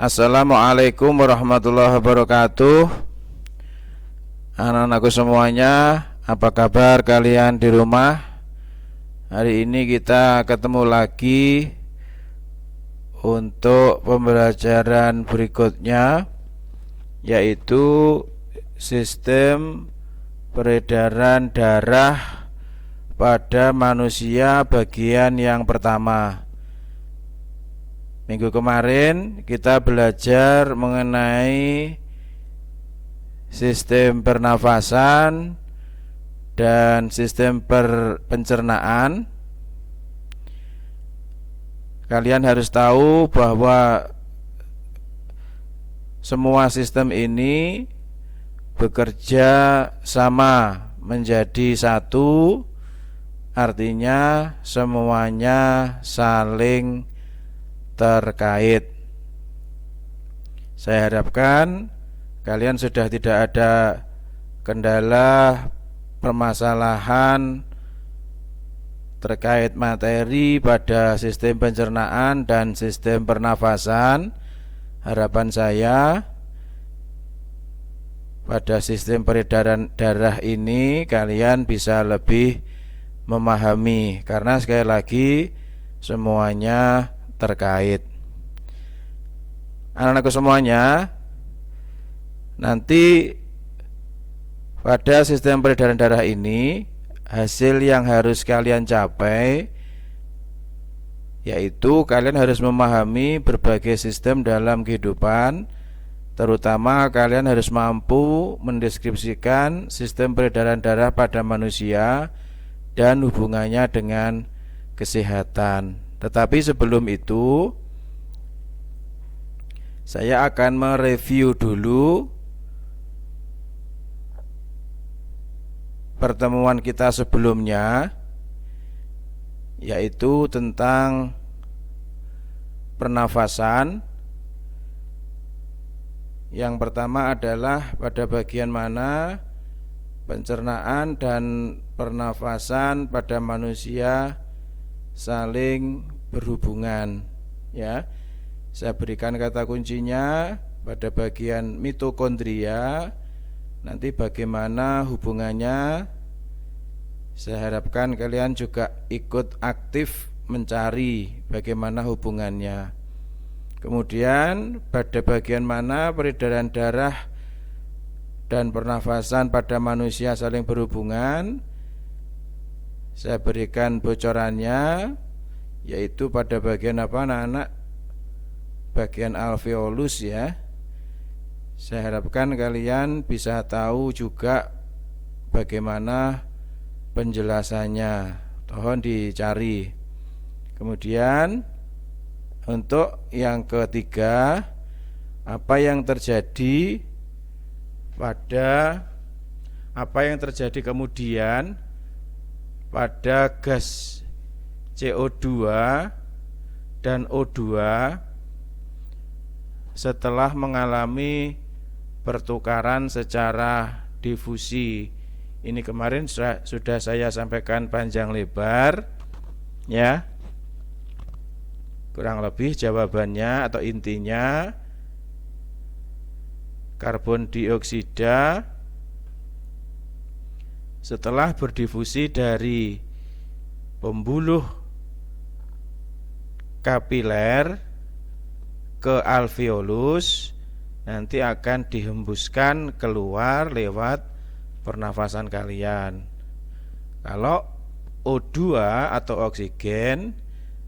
Assalamualaikum warahmatullahi wabarakatuh. Anak-anakku semuanya, apa kabar kalian di rumah? Hari ini kita ketemu lagi untuk pembelajaran berikutnya, yaitu sistem peredaran darah pada manusia bagian yang pertama. Minggu kemarin kita belajar mengenai sistem pernafasan dan sistem pencernaan. Kalian harus tahu bahwa semua sistem ini bekerja sama menjadi satu, artinya semuanya saling terkait. Saya harapkan kalian sudah tidak ada kendala permasalahan terkait materi pada sistem pencernaan dan sistem pernafasan. Harapan saya pada sistem peredaran darah ini kalian bisa lebih memahami, karena sekali lagi semuanya terkait. Anak-anakku semuanya, nanti pada sistem peredaran darah ini hasil yang harus kalian capai yaitu kalian harus memahami berbagai sistem dalam kehidupan. Terutama kalian harus mampu mendeskripsikan sistem peredaran darah pada manusia dan hubungannya dengan kesehatan. Tetapi sebelum itu, saya akan mereview dulu pertemuan kita sebelumnya, yaitu tentang pernafasan. Yang pertama adalah pada bagian mana pencernaan dan pernafasan pada manusia saling berhubungan, ya. Saya berikan kata kuncinya pada bagian mitokondria. Nanti bagaimana hubungannya, saya harapkan kalian juga ikut aktif mencari bagaimana hubungannya. Kemudian pada bagian mana peredaran darah dan pernafasan pada manusia saling berhubungan, saya berikan bocorannya, yaitu pada bagian apa anak-anak? Bagian alveolus, ya. Saya harapkan kalian bisa tahu juga bagaimana penjelasannya. Tolong dicari. Kemudian untuk yang ketiga, apa yang terjadi kemudian pada gas CO2 dan O2 setelah mengalami pertukaran secara difusi. Ini kemarin sudah saya sampaikan panjang lebar, ya. Kurang lebih jawabannya atau intinya, karbon dioksida setelah berdifusi dari pembuluh kapiler ke alveolus, nanti akan dihembuskan keluar lewat pernafasan kalian. Kalau O2 atau oksigen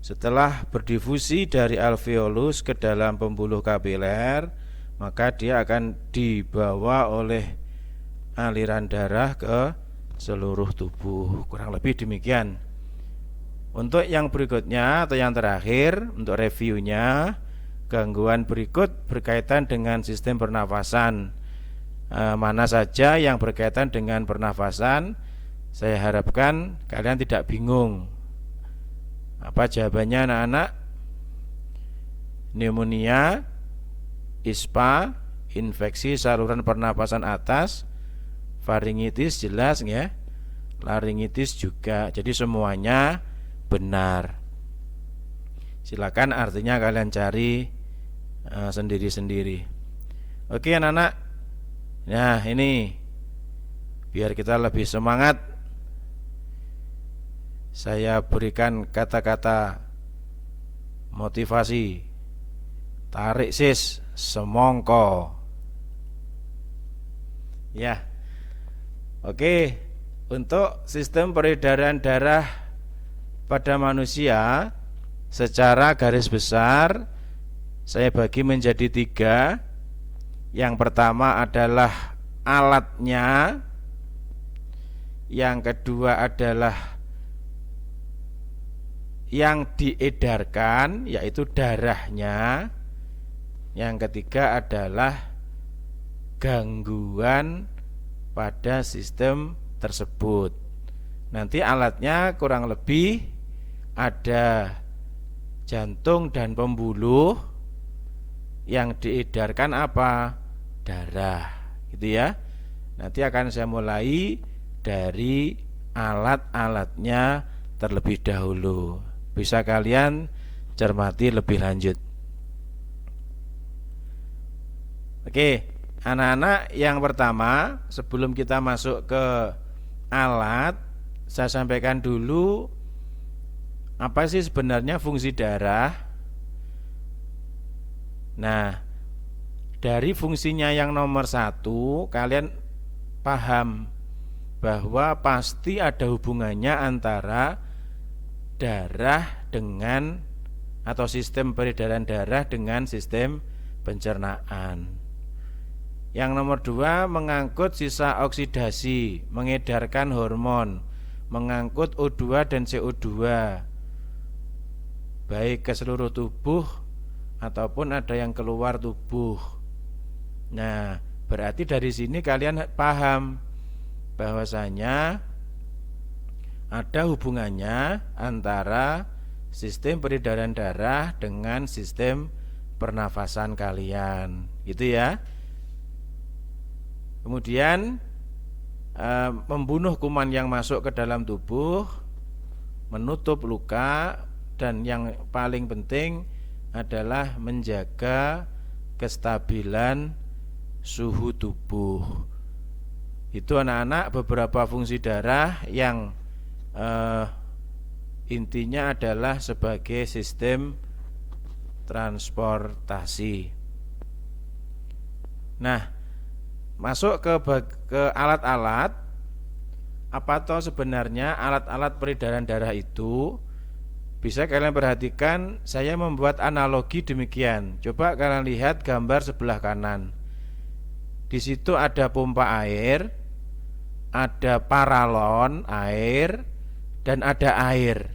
setelah berdifusi dari alveolus ke dalam pembuluh kapiler, maka dia akan dibawa oleh aliran darah ke seluruh tubuh. Kurang lebih demikian. Untuk yang berikutnya atau yang terakhir, untuk reviewnya, gangguan berikut berkaitan dengan sistem pernafasan. Mana saja yang berkaitan dengan pernafasan, saya harapkan kalian tidak bingung. Apa jawabannya anak-anak? Pneumonia, ISPA, infeksi saluran pernapasan atas, faringitis jelas ya, laringitis juga. Jadi semuanya benar. Silakan artinya kalian cari sendiri-sendiri. Oke anak-anak. Nah ini biar kita lebih semangat, saya berikan kata-kata motivasi. Tarik sis, semongko. Ya. Oke, untuk sistem peredaran darah pada manusia secara garis besar saya bagi menjadi 3. Yang pertama adalah alatnya, yang kedua adalah yang diedarkan yaitu darahnya, yang ketiga adalah gangguan pada sistem tersebut. Nanti alatnya kurang lebih ada jantung dan pembuluh, yang diedarkan apa? Darah, gitu ya. Nanti akan saya mulai dari alat-alatnya terlebih dahulu. Bisa kalian cermati lebih lanjut. Oke, anak-anak, yang pertama sebelum kita masuk ke alat, saya sampaikan dulu apa sih sebenarnya fungsi darah. Nah, dari fungsinya yang nomor 1, kalian paham bahwa pasti ada hubungannya antara darah dengan atau sistem peredaran darah dengan sistem pencernaan. Yang nomor 2, mengangkut sisa oksidasi, mengedarkan hormon, mengangkut O2 dan CO2 baik ke seluruh tubuh ataupun ada yang keluar tubuh. Nah, berarti dari sini kalian paham bahwasanya ada hubungannya antara sistem peredaran darah dengan sistem pernafasan kalian, gitu ya. Kemudian membunuh kuman yang masuk ke dalam tubuh, menutup luka, dan yang paling penting adalah menjaga kestabilan suhu tubuh. Itu anak-anak beberapa fungsi darah yang intinya adalah sebagai sistem transportasi. Nah, masuk ke alat-alat. Apa toh sebenarnya alat-alat peredaran darah itu? Bisa kalian perhatikan, saya membuat analogi demikian. Coba kalian lihat gambar sebelah kanan. Di situ ada pompa air, ada paralon air, dan ada air.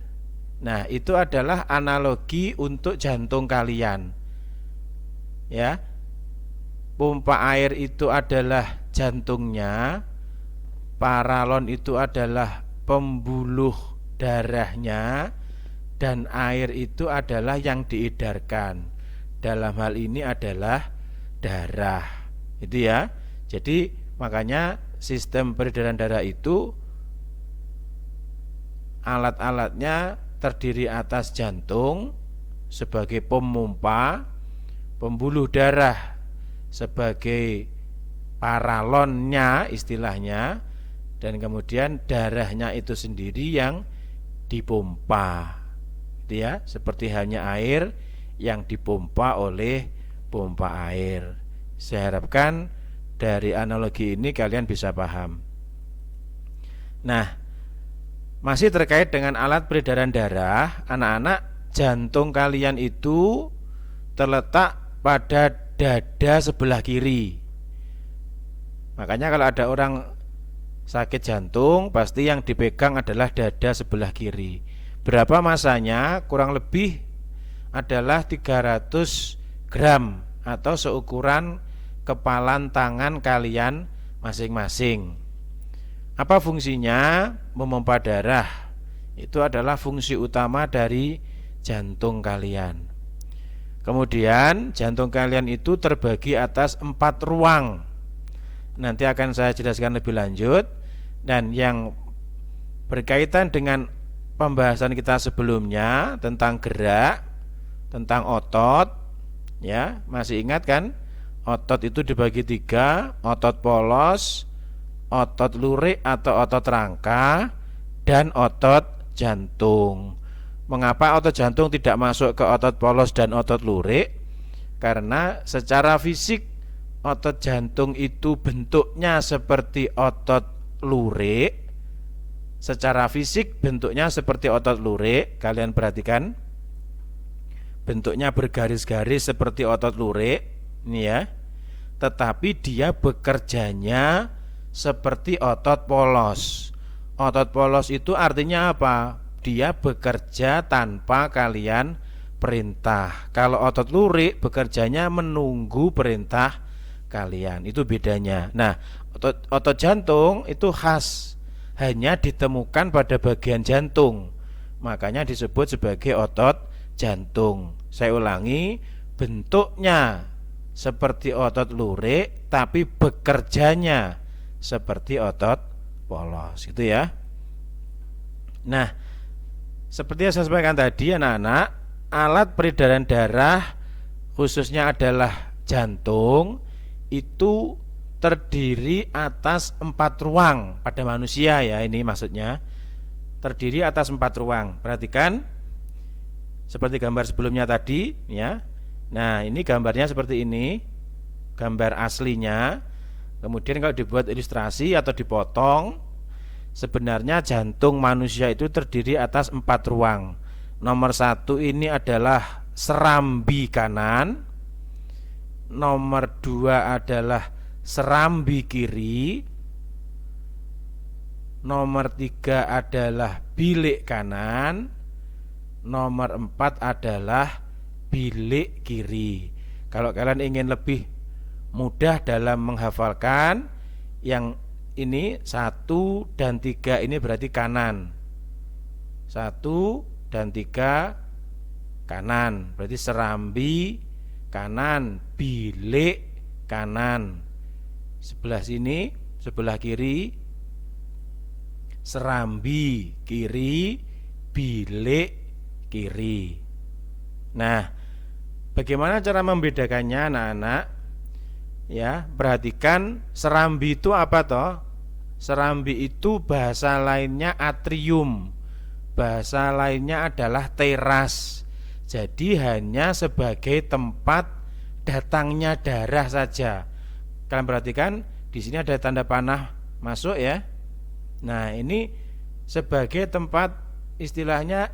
Nah, itu adalah analogi untuk jantung kalian. Ya. Pompa air itu adalah jantungnya, paralon itu adalah pembuluh darahnya, dan air itu adalah yang diedarkan. Dalam hal ini adalah darah. Itu ya. Jadi makanya sistem peredaran darah itu alat-alatnya terdiri atas jantung sebagai pemompa, pembuluh darah sebagai paralonnya istilahnya, dan kemudian darahnya itu sendiri yang dipompa, gitu ya, seperti halnya air yang dipompa oleh pompa air. Saya harapkan dari analogi ini kalian bisa paham. Nah, masih terkait dengan alat peredaran darah, anak-anak, jantung kalian itu terletak pada dada sebelah kiri. Makanya kalau ada orang sakit jantung, pasti yang dipegang adalah dada sebelah kiri. Berapa masanya? Kurang lebih adalah 300 gram atau seukuran kepalan tangan kalian masing-masing. Apa fungsinya? Memompa darah. Itu adalah fungsi utama dari jantung kalian. Kemudian jantung kalian itu terbagi atas 4 ruang. Nanti akan saya jelaskan lebih lanjut. Dan yang berkaitan dengan pembahasan kita sebelumnya tentang gerak, tentang otot, Ya, masih ingat kan? Otot itu dibagi 3, otot polos, otot lurik atau otot rangka, dan otot jantung. Mengapa otot jantung tidak masuk ke otot polos dan otot lurik? Karena secara fisik otot jantung itu bentuknya seperti otot lurik. Secara fisik bentuknya seperti otot lurik. Kalian perhatikan, bentuknya bergaris-garis seperti otot lurik, ini ya. Tetapi dia bekerjanya seperti otot polos. Otot polos itu artinya apa? Dia bekerja tanpa kalian perintah. Kalau otot lurik bekerjanya menunggu perintah kalian. Itu bedanya. Nah, otot jantung itu khas, hanya ditemukan pada bagian jantung. Makanya disebut sebagai otot jantung. Saya ulangi, bentuknya seperti otot lurik tapi bekerjanya seperti otot polos, gitu ya. Nah, seperti yang saya sampaikan tadi anak-anak, alat peredaran darah khususnya adalah jantung itu terdiri atas 4 ruang pada manusia ya, ini maksudnya terdiri atas 4 ruang. Perhatikan seperti gambar sebelumnya tadi ya. Nah, ini gambarnya seperti ini, gambar aslinya. Kemudian kalau dibuat ilustrasi atau dipotong, sebenarnya jantung manusia itu terdiri atas 4 ruang. Nomor 1 ini adalah serambi kanan. Nomor 2 adalah serambi kiri. Nomor 3 adalah bilik kanan. Nomor 4 adalah bilik kiri. Kalau kalian ingin lebih mudah dalam menghafalkan, yang ini 1 dan 3 ini berarti kanan. 1 dan 3 kanan, berarti serambi kanan, bilik kanan. Sebelah sini, sebelah kiri, serambi kiri, bilik kiri. Nah, bagaimana cara membedakannya anak-anak? Ya, perhatikan serambi itu apa toh? Serambi itu bahasa lainnya atrium. Bahasa lainnya adalah teras. Jadi hanya sebagai tempat datangnya darah saja. Kalian perhatikan di sini ada tanda panah masuk ya. Nah, ini sebagai tempat, istilahnya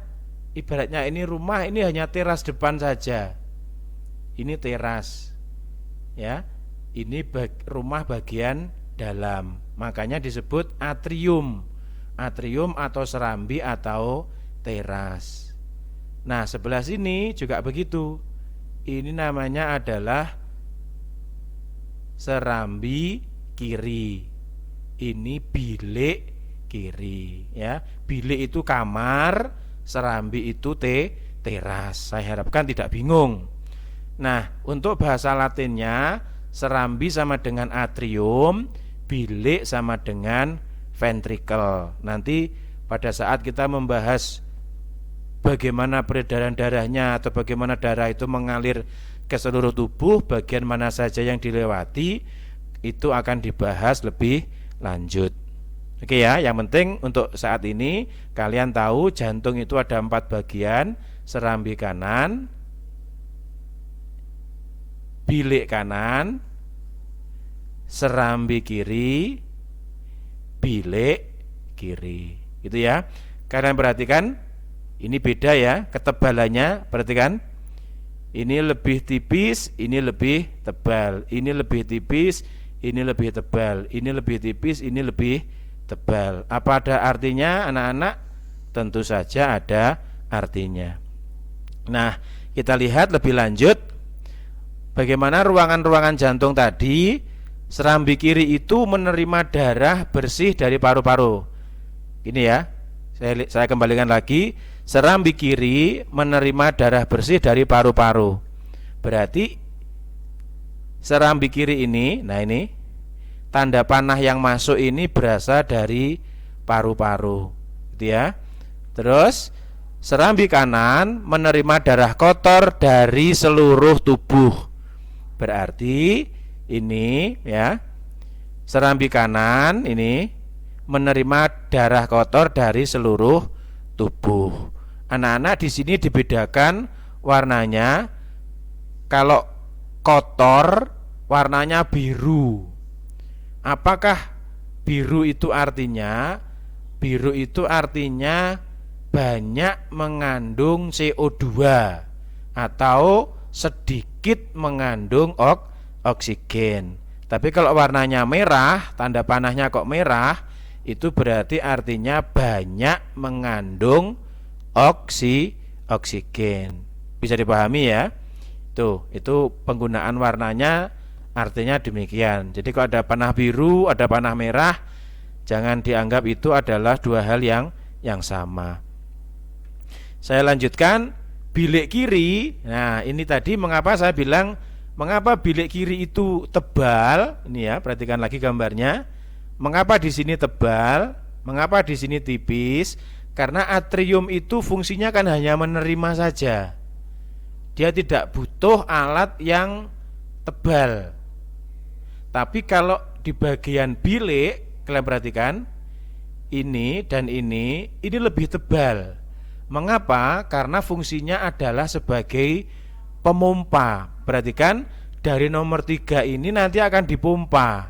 ibaratnya ini rumah, ini hanya teras depan saja. Ini teras. Ya. Ini rumah bagian dalam. Makanya disebut atrium. Atrium atau serambi atau teras. Nah, sebelah sini juga begitu. Ini namanya adalah serambi kiri. Ini bilik kiri ya. Bilik itu kamar, serambi itu teras. Saya harapkan tidak bingung. Nah, untuk bahasa Latinnya, serambi sama dengan atrium, bilik sama dengan ventricle. Nanti pada saat kita membahas bagaimana peredaran darahnya atau bagaimana darah itu mengalir ke seluruh tubuh, bagian mana saja yang dilewati, itu akan dibahas lebih lanjut. Oke ya, yang penting untuk saat ini kalian tahu jantung itu ada 4 bagian, serambi kanan, bilik kanan, serambi kiri, bilik kiri. Gitu ya. Kalian perhatikan, ini beda ya ketebalannya, perhatikan. Ini lebih tipis, ini lebih tebal. Ini lebih tipis, ini lebih tebal. Ini lebih tipis, ini lebih tebal. Apa ada artinya anak-anak? Tentu saja ada artinya. Nah, kita lihat lebih lanjut bagaimana ruangan-ruangan jantung tadi. Serambi kiri itu menerima darah bersih dari paru-paru. Ini ya, saya kembalikan lagi. Serambi kiri menerima darah bersih dari paru-paru. Berarti serambi kiri ini, nah ini tanda panah yang masuk ini berasal dari paru-paru, gitu ya. Terus Serambi kanan menerima darah kotor dari seluruh tubuh. Berarti ini ya, serambi kanan ini menerima darah kotor dari seluruh tubuh. Anak-anak di sini dibedakan warnanya. Kalau kotor warnanya biru. Apakah biru itu artinya? Biru itu artinya banyak mengandung CO2 atau sedikit mengandung oksigen. Tapi kalau warnanya merah, tanda panahnya kok merah, itu berarti artinya banyak mengandung oksigen. Bisa dipahami ya? Itu penggunaan warnanya artinya demikian. Jadi kalau ada panah biru, ada panah merah, jangan dianggap itu adalah dua hal yang sama. Saya lanjutkan, bilik kiri. Nah, ini tadi mengapa saya bilang mengapa bilik kiri itu tebal? Ini ya, perhatikan lagi gambarnya. Mengapa di sini tebal? Mengapa di sini tipis? Karena atrium itu fungsinya kan hanya menerima saja. Dia tidak butuh alat yang tebal. Tapi kalau di bagian bilik, kalian perhatikan, ini dan ini lebih tebal. Mengapa? Karena fungsinya adalah sebagai pemompa. Perhatikan, dari nomor 3 ini nanti akan dipompa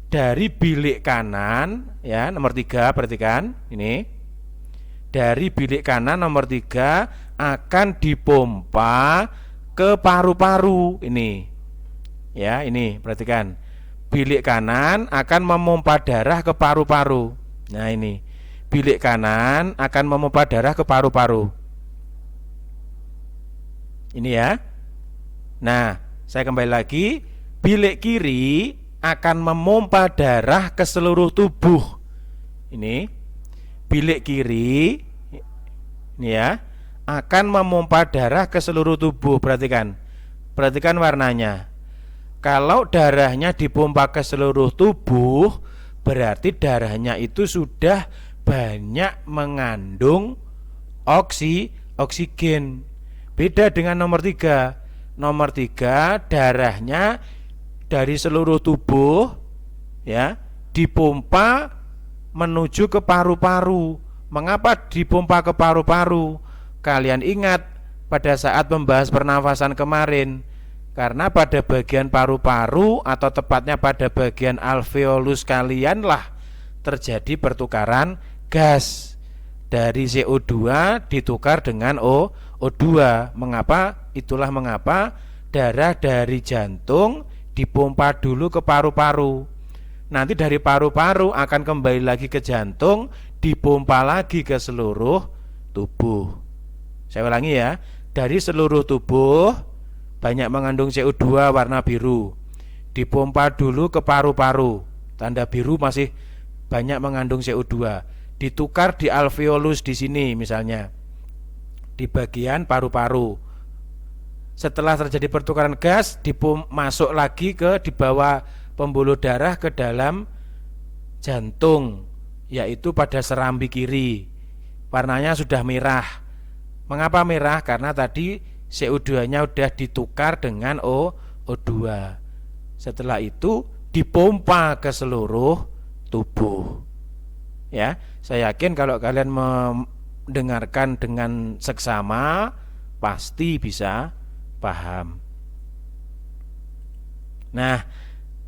dari bilik kanan ya, nomor 3, perhatikan ini. Dari bilik kanan nomor 3 akan dipompa ke paru-paru ini. Ya, ini perhatikan. Bilik kanan akan memompa darah ke paru-paru. Nah, ini. Bilik kanan akan memompa darah ke paru-paru. Ini ya. Nah, saya kembali lagi. Bilik kiri akan memompa darah ke seluruh tubuh. Ini. Bilik kiri ini ya, akan memompa darah ke seluruh tubuh. Perhatikan. Perhatikan warnanya. Kalau darahnya dipompa ke seluruh tubuh, berarti darahnya itu sudah banyak mengandung oksigen. Beda dengan nomor 3. Nomor 3 darahnya dari seluruh tubuh ya, dipompa menuju ke paru-paru. Mengapa dipompa ke paru-paru? Kalian ingat pada saat membahas pernafasan kemarin, karena pada bagian paru-paru atau tepatnya pada bagian alveolus kalian lah terjadi pertukaran gas. Dari CO2 ditukar dengan O2. Mengapa? Itulah mengapa darah dari jantung dipompa dulu ke paru-paru. Nanti dari paru-paru akan kembali lagi ke jantung, dipompa lagi ke seluruh tubuh. Saya ulangi ya, dari seluruh tubuh banyak mengandung CO2 warna biru, dipompa dulu ke paru-paru, tanda biru masih banyak mengandung CO2, ditukar di alveolus di sini misalnya, di bagian paru-paru. Setelah terjadi pertukaran gas, masuk lagi ke di bawah pembuluh darah ke dalam jantung, yaitu pada serambi kiri. Warnanya sudah merah. Mengapa merah? Karena tadi CO2-nya sudah ditukar dengan O2. Setelah itu dipompa ke seluruh tubuh. Ya, saya yakin kalau kalian mendengarkan dengan seksama pasti bisa paham. Nah,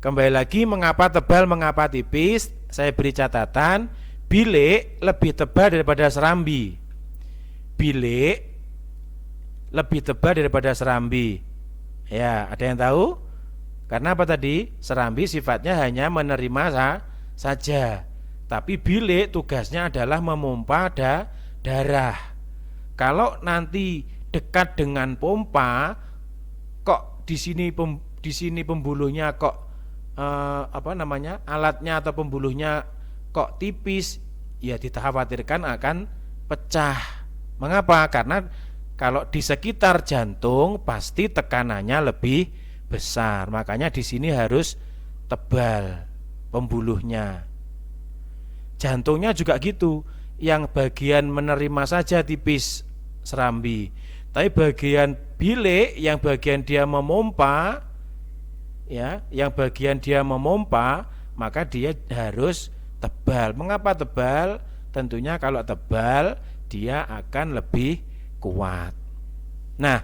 kembali lagi, mengapa tebal, mengapa tipis? Saya beri catatan, bilik lebih tebal daripada serambi. Bilik lebih tebal daripada serambi. Ya, ada yang tahu? Karena apa tadi? Serambi sifatnya hanya menerima saja. Tapi bilik tugasnya adalah memompa darah. Kalau nanti dekat dengan pompa, kok di sini pembuluhnya kok alatnya atau pembuluhnya kok tipis, ya dikhawatirkan akan pecah. Mengapa? Karena kalau di sekitar jantung pasti tekanannya lebih besar. Makanya di sini harus tebal pembuluhnya. Jantungnya juga gitu. yang bagian menerima saja tipis serambi, tapi bagian bilik yang bagian dia memompa, ya, yang bagian dia memompa, maka dia harus tebal. Mengapa tebal? Tentunya kalau tebal dia akan lebih kuat. Nah,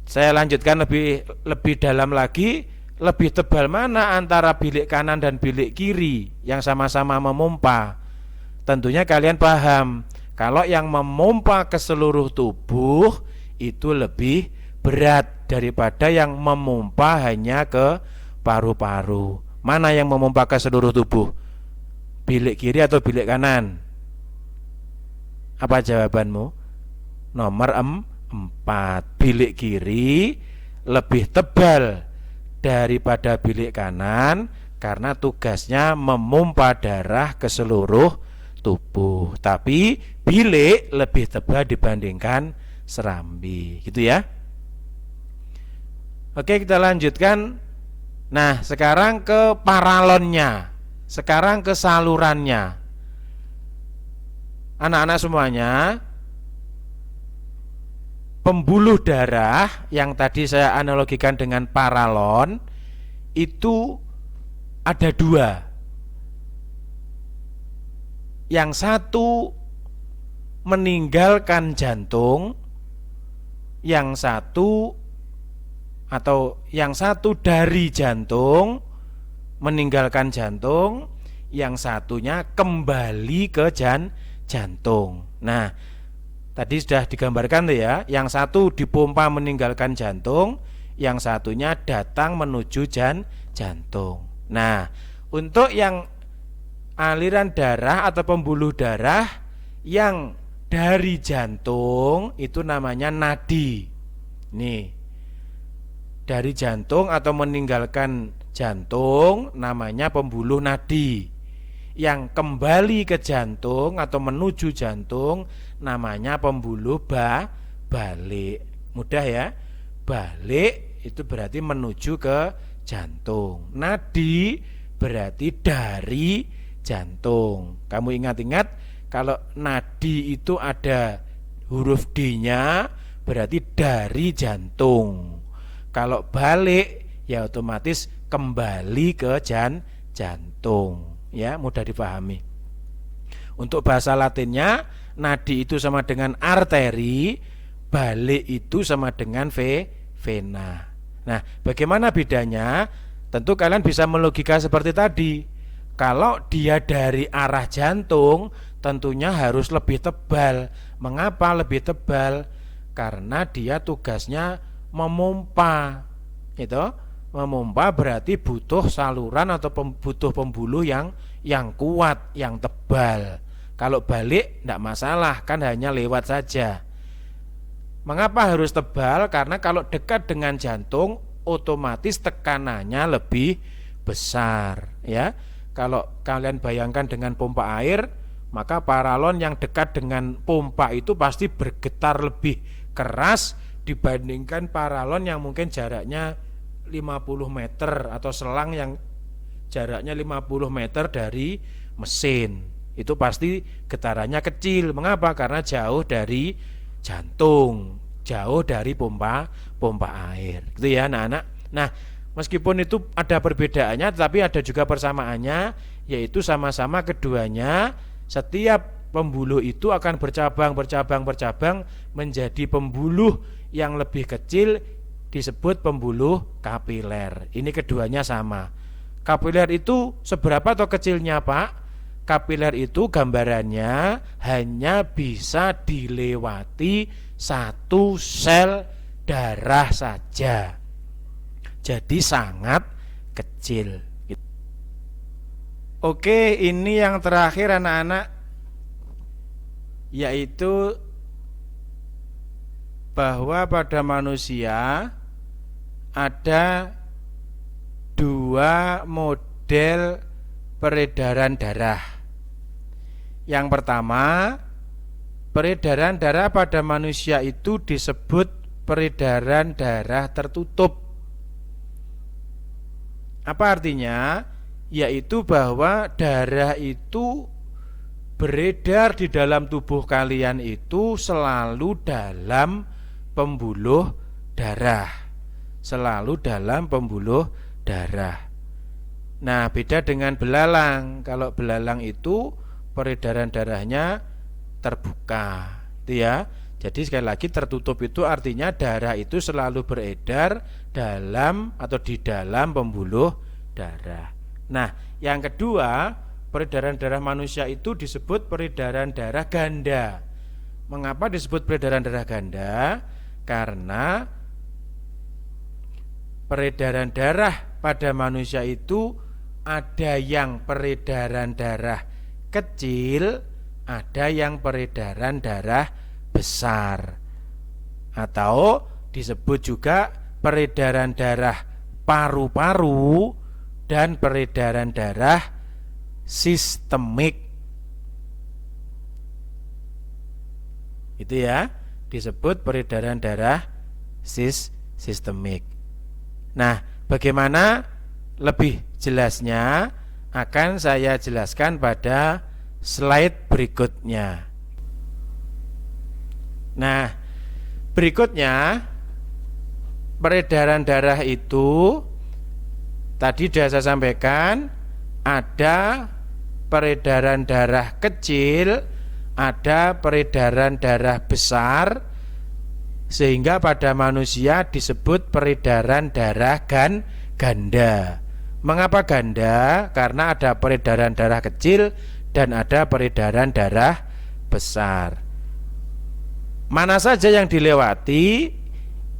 saya lanjutkan lebih dalam lagi. Lebih tebal mana antara bilik kanan dan bilik kiri yang sama-sama memompa? Tentunya kalian paham, kalau yang memompa ke seluruh tubuh itu lebih berat daripada yang memompa hanya ke paru-paru. Mana yang memompa ke seluruh tubuh? Bilik kiri atau bilik kanan? Apa jawabanmu? Nomor 4. Bilik kiri lebih tebal daripada bilik kanan karena tugasnya memompa darah ke seluruh tubuh. Tapi bilik lebih tebal dibandingkan serambi, gitu ya. Oke, kita lanjutkan. Nah, sekarang ke paralonnya, sekarang ke salurannya. Anak-anak semuanya, pembuluh darah yang tadi saya analogikan dengan paralon itu ada 2. Yang satu meninggalkan jantung, yang satu dari jantung meninggalkan jantung, yang satunya kembali ke jantung. Nah, tadi sudah digambarkan tuh ya, yang satu dipompa meninggalkan jantung, yang satunya datang menuju jantung. Nah, untuk yang aliran darah atau pembuluh darah yang dari jantung itu namanya nadi. Nih, dari jantung atau meninggalkan jantung namanya pembuluh nadi. Yang kembali ke jantung atau menuju jantung namanya pembuluh balik. Mudah ya, balik itu berarti menuju ke jantung. Nadi berarti dari jantung. Kamu ingat-ingat, kalau nadi itu ada huruf D-nya berarti dari jantung. Kalau balik ya otomatis kembali ke jantung. Ya, mudah dipahami. Untuk bahasa Latinnya, nadi itu sama dengan arteri, balik itu sama dengan vena. Nah, bagaimana bedanya? Tentu kalian bisa melogika seperti tadi. Kalau dia dari arah jantung, tentunya harus lebih tebal. Mengapa lebih tebal? Karena dia tugasnya memompa. Gitu. Memompa berarti butuh saluran atau butuh pembuluh yang kuat, yang tebal. Kalau balik tidak masalah, kan hanya lewat saja. Mengapa harus tebal? Karena kalau dekat dengan jantung otomatis tekanannya lebih besar, ya. Kalau kalian bayangkan dengan pompa air, maka paralon yang dekat dengan pompa itu pasti bergetar lebih keras dibandingkan paralon yang mungkin jaraknya 50 meter atau selang yang jaraknya 50 meter dari mesin. Itu pasti getarannya kecil. Mengapa? Karena jauh dari jantung, jauh dari pompa air. Gitu ya anak-anak. Nah, meskipun itu ada perbedaannya tapi ada juga persamaannya, yaitu sama-sama keduanya setiap pembuluh itu akan bercabang menjadi pembuluh yang lebih kecil, disebut pembuluh kapiler. Ini keduanya sama. Kapiler itu seberapa atau kecilnya, Pak? Kapiler itu gambarannya hanya bisa dilewati satu sel darah saja. Jadi sangat kecil. Oke, ini yang terakhir anak-anak, yaitu bahwa pada manusia ada 2 model peredaran darah. Yang pertama, peredaran darah pada manusia itu disebut peredaran darah tertutup. Apa artinya? Yaitu bahwa darah itu beredar di dalam tubuh kalian itu selalu dalam pembuluh darah. Selalu dalam pembuluh darah. Nah, beda dengan belalang. Kalau belalang itu peredaran darahnya terbuka, itu ya. Jadi sekali lagi tertutup itu artinya darah itu selalu beredar dalam atau di dalam pembuluh darah. Nah, yang kedua, peredaran darah manusia itu disebut peredaran darah ganda. Mengapa disebut peredaran darah ganda? Karena peredaran darah pada manusia itu ada yang peredaran darah kecil, ada yang peredaran darah besar, atau disebut juga peredaran darah paru-paru dan peredaran darah sistemik. Itu ya, disebut peredaran darah sistemik. Nah, bagaimana lebih jelasnya akan saya jelaskan pada slide berikutnya. Nah, berikutnya peredaran darah itu tadi sudah saya sampaikan, ada peredaran darah kecil, ada peredaran darah besar, sehingga pada manusia disebut peredaran darah ganda. Mengapa ganda? Karena ada peredaran darah kecil dan ada peredaran darah besar. Mana saja yang dilewati,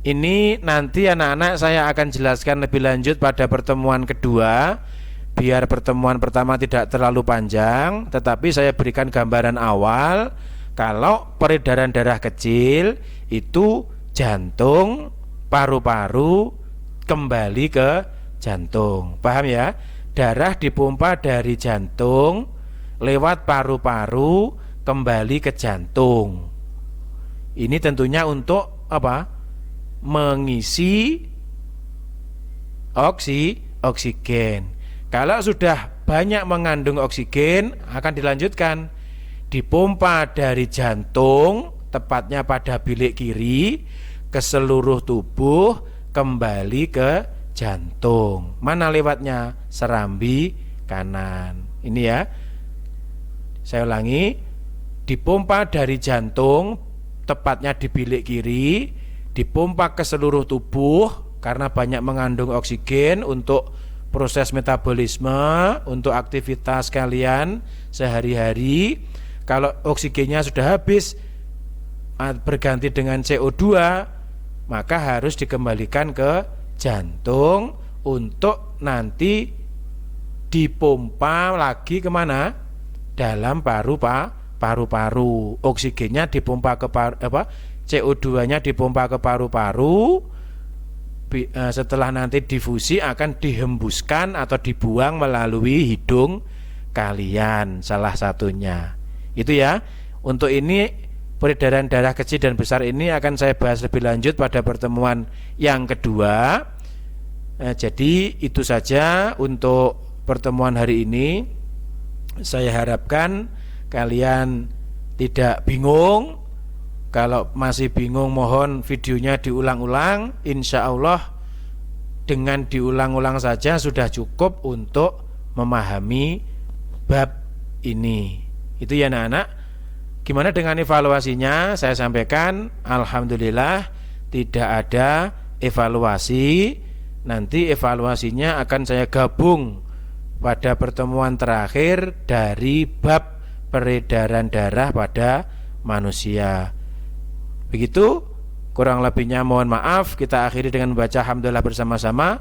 ini nanti anak-anak saya akan jelaskan lebih lanjut pada pertemuan kedua, biar pertemuan pertama tidak terlalu panjang, tetapi saya berikan gambaran awal. Kalau peredaran darah kecil itu jantung, paru-paru, kembali ke jantung. Paham ya? Darah dipompa dari jantung lewat paru-paru kembali ke jantung. Ini tentunya untuk apa? Mengisi oksigen. Kalau sudah banyak mengandung oksigen, akan dilanjutkan dipompa dari jantung, tepatnya pada bilik kiri, ke seluruh tubuh kembali ke jantung. Mana lewatnya? Serambi kanan. Ini ya, saya ulangi, dipompa dari jantung, tepatnya di bilik kiri, dipompa ke seluruh tubuh karena banyak mengandung oksigen untuk proses metabolisme, untuk aktivitas kalian sehari-hari. Kalau oksigennya sudah habis, berganti dengan CO2, maka harus dikembalikan ke jantung untuk nanti dipompa lagi kemana? Dalam paru-paru. Oksigennya dipompa ke CO2-nya dipompa ke paru-paru. Setelah nanti difusi akan dihembuskan atau dibuang melalui hidung kalian, salah satunya. Itu ya. Untuk ini peredaran darah kecil dan besar ini akan saya bahas lebih lanjut pada pertemuan yang kedua. Jadi itu saja untuk pertemuan hari ini. Saya harapkan kalian tidak bingung. Kalau masih bingung, mohon videonya diulang-ulang. Insya Allah dengan diulang-ulang saja sudah cukup untuk memahami bab ini. Itu ya anak-anak. Gimana dengan evaluasinya? Saya sampaikan, alhamdulillah tidak ada evaluasi. Nanti evaluasinya akan saya gabung pada pertemuan terakhir dari bab peredaran darah pada manusia. Begitu, kurang lebihnya mohon maaf. Kita akhiri dengan membaca alhamdulillah bersama-sama.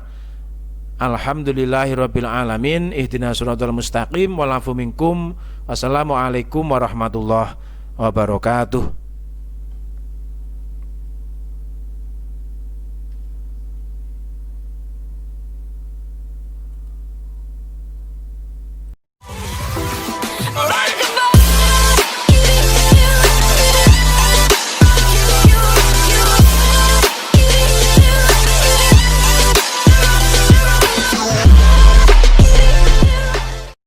Alhamdulillahirabbil alamin, ihdinas shiratal mustaqim, wal afu minkum. Wassalamualaikum warahmatullahi wabarakatuh.